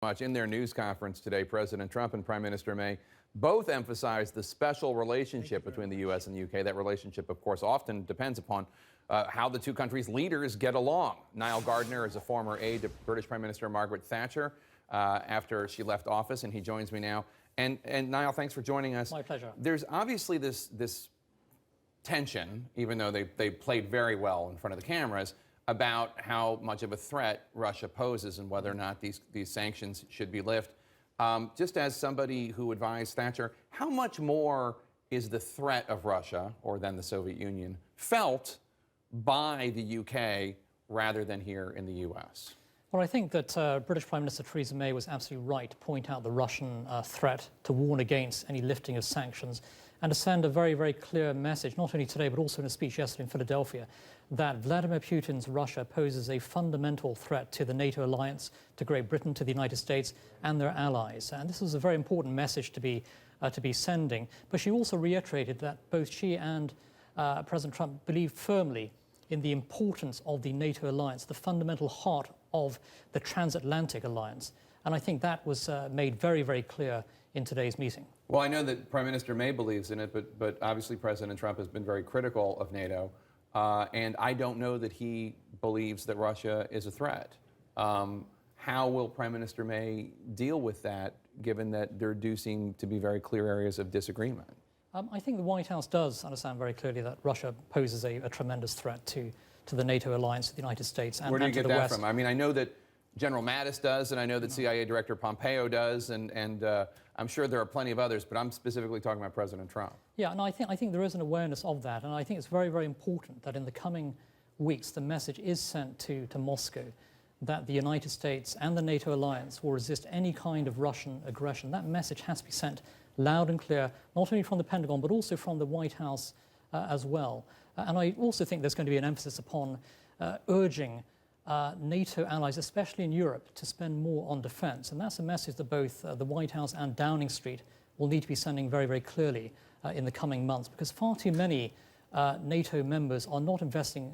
Much. In their news conference today, President Trump and Prime Minister May both emphasized the special relationship between the U.S. and the U.K. That relationship, of course, often depends upon how the two countries' leaders get along. Niall Gardner is a former aide to British Prime Minister Margaret Thatcher after she left office, and he joins me now. And Niall, thanks for joining us. My pleasure. There's obviously this tension, even though they played very well in front of the cameras, about how much of a threat Russia poses and whether or not these sanctions should be lifted. Just as somebody who advised Thatcher, how much more is the threat of Russia, or then the Soviet Union, felt by the UK rather than here in the US? Well, I think that British Prime Minister Theresa May was absolutely right to point out the Russian threat, to warn against any lifting of sanctions, and to send a very, very clear message, not only today, but also in a speech yesterday in Philadelphia, that Vladimir Putin's Russia poses a fundamental threat to the NATO alliance, to Great Britain, to the United States, and their allies. And this is a very important message to be sending. But she also reiterated that both she and President Trump believe firmly in the importance of the NATO alliance, the fundamental heart of the transatlantic alliance. And I think that was made very, very clear in today's meeting. Well, I know that Prime Minister May believes in it, but obviously President Trump has been very critical of NATO. And I don't know that he believes that Russia is a threat. How will Prime Minister May deal with that, given that there do seem to be very clear areas of disagreement? I think the White House does understand very clearly that Russia poses a tremendous threat to the NATO alliance, to the United States, and to the West. Where do you get that from? I mean, I know that General Mattis does, and I know that CIA Director Pompeo does, and I'm sure there are plenty of others, but I'm specifically talking about President Trump. Yeah, and I think there is an awareness of that, and I think it's very, very important that in the coming weeks the message is sent to Moscow that the United States and the NATO alliance will resist any kind of Russian aggression. That message has to be sent loud and clear, not only from the Pentagon, but also from the White House as well. And I also think there's going to be an emphasis upon urging NATO allies, especially in Europe, to spend more on defense. And that's a message that both the White House and Downing Street will need to be sending very, very clearly in the coming months, because far too many NATO members are not investing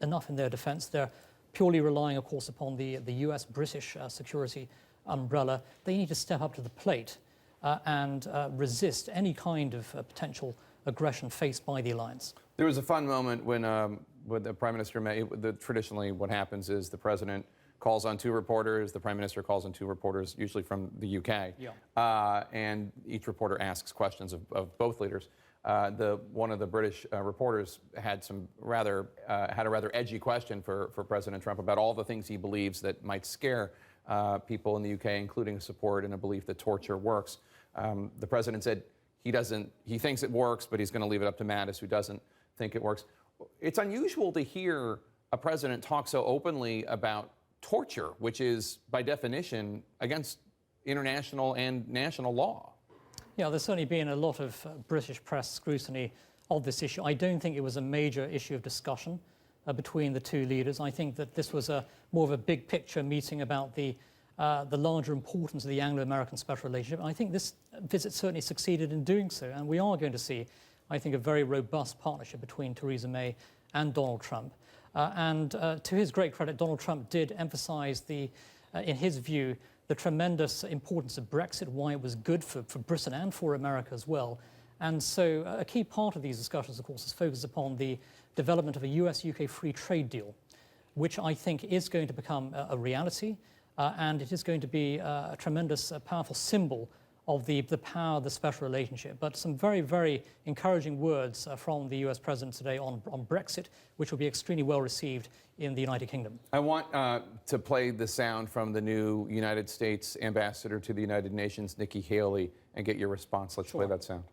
enough in their defense. They're purely relying, of course, upon the US-British security umbrella. They need to step up to the plate and resist any kind of potential aggression faced by the alliance. There was a fun moment when the Prime Minister May, traditionally what happens is the President calls on two reporters, the Prime Minister calls on two reporters, usually from the UK, and each reporter asks questions of both leaders. One of the British reporters had a rather edgy question for President Trump about all the things he believes that might scare people in the UK, including support and a belief that torture works. The President said he thinks it works, but he's going to leave it up to Mattis, who doesn't think it works. It's unusual to hear a president talk so openly about torture, which is, by definition, against international and national law. Yeah, there's certainly been a lot of British press scrutiny of this issue. I don't think it was a major issue of discussion between the two leaders. I think that this was more of a big picture meeting about the larger importance of the Anglo-American special relationship. And I think this visit certainly succeeded in doing so. And we are going to see, I think, a very robust partnership between Theresa May and Donald Trump. To his great credit, Donald Trump did emphasize in his view, the tremendous importance of Brexit, why it was good for Britain and for America as well. And so a key part of these discussions, of course, is focused upon the development of a US-UK free trade deal, which I think is going to become a reality. And it is going to be a tremendous, powerful symbol of the power of the special relationship. But some very, very encouraging words from the US President today on Brexit, which will be extremely well received in the United Kingdom. I want to play the sound from the new United States Ambassador to the United Nations, Nikki Haley, and get your response. Let's play that sound.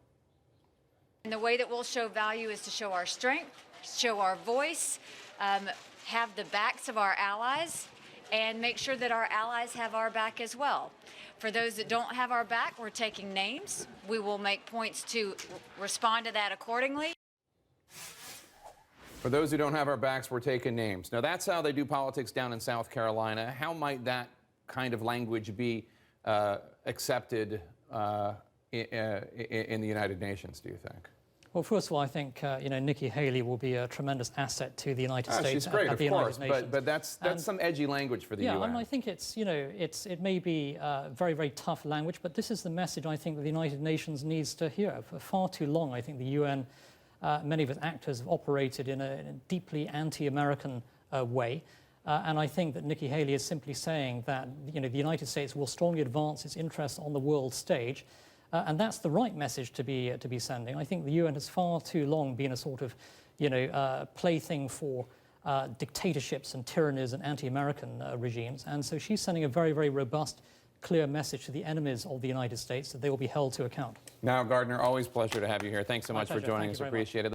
And the way that we'll show value is to show our strength, show our voice, have the backs of our allies, and make sure that our allies have our back as well. For those that don't have our back, we're taking names. We will make points to respond to that accordingly. For those who don't have our backs, we're taking names. Now, that's how they do politics down in South Carolina. How might that kind of language be accepted in the United Nations, do you think? Well, first of all, I think Nikki Haley will be a tremendous asset to the United States She's great, at of the course, United Nations. but that's some edgy language for the yeah, UN. and I think it may be very, very tough language, but this is the message I think that the United Nations needs to hear. For far too long, I think the UN, many of its actors have operated in a deeply anti-American way. And I think that Nikki Haley is simply saying that the United States will strongly advance its interests on the world stage. And that's the right message to be sending. I think the UN has far too long been a sort of, plaything for dictatorships and tyrannies and anti-American regimes. And so she's sending a very, very robust, clear message to the enemies of the United States that they will be held to account. Now, Gardner, always a pleasure to have you here. Thanks so much for pleasure. joining Thank us. you very much. Appreciate it.